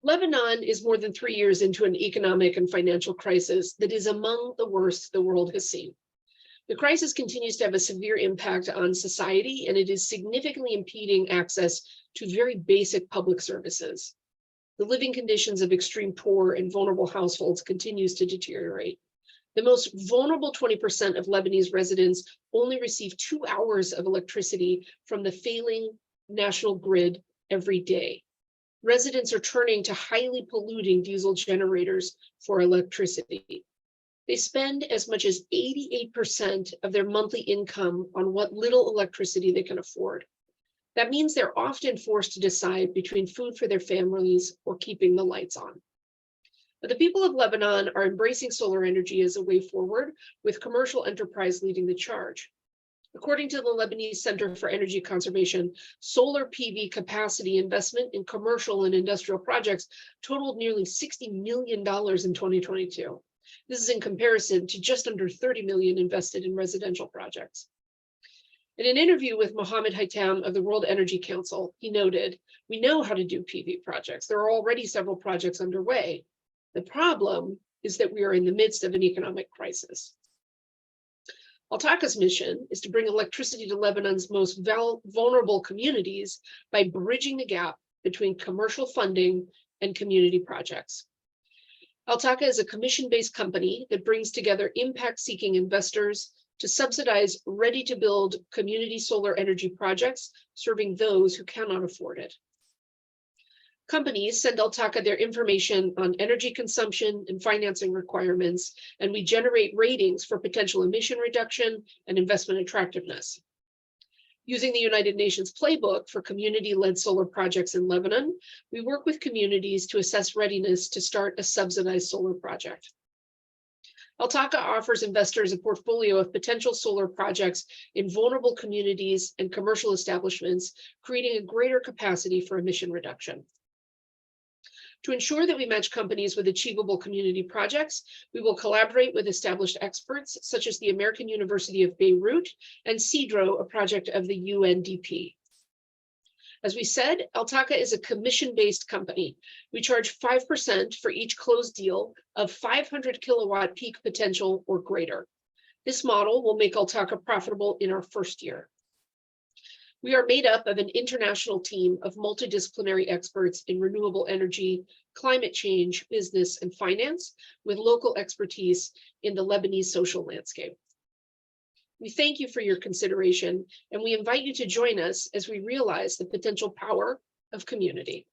Lebanon is more than 3 years into an economic and financial crisis that is among the worst the world has seen. The crisis continues to have a severe impact on society, and it is significantly impeding access to very basic public services. The living conditions of extreme poor and vulnerable households continues to deteriorate. The most vulnerable 20% of Lebanese residents only receive 2 hours of electricity from the failing national grid every day. Residents are turning to highly polluting diesel generators for electricity. They spend as much as 88% of their monthly income on what little electricity they can afford. That means they're often forced to decide between food for their families or keeping the lights on. But the people of Lebanon are embracing solar energy as a way forward, with commercial enterprise leading the charge. According to the Lebanese Center for Energy Conservation, solar PV capacity investment in commercial and industrial projects totaled nearly $60 million in 2022. This is in comparison to just under $30 million invested in residential projects. In an interview with Mohammed Haitam of the World Energy Council, he noted, "We know how to do PV projects. There are already several projects underway. The problem is that we are in the midst of an economic crisis." Taqa's mission is to bring electricity to Lebanon's most vulnerable communities by bridging the gap between commercial funding and community projects. Taqa is a commission-based company that brings together impact-seeking investors to subsidize ready-to-build community solar energy projects, serving those who cannot afford it. Companies send Taqa their information on energy consumption and financing requirements, and we generate ratings for potential emission reduction and investment attractiveness. Using the United Nations playbook for community-led solar projects in Lebanon, we work with communities to assess readiness to start a subsidized solar project. Taqa offers investors a portfolio of potential solar projects in vulnerable communities and commercial establishments, creating a greater capacity for emission reduction. To ensure that we match companies with achievable community projects, we will collaborate with established experts such as the American University of Beirut and CEDRO, a project of the UNDP. As we said, Taqa is a commission-based company. We charge 5% for each closed deal of 500 kilowatt peak potential or greater. This model will make Taqa profitable in our first year. We are made up of an international team of multidisciplinary experts in renewable energy, climate change, business, and finance, with local expertise in the Lebanese social landscape. We thank you for your consideration, and we invite you to join us as we realize the potential power of community.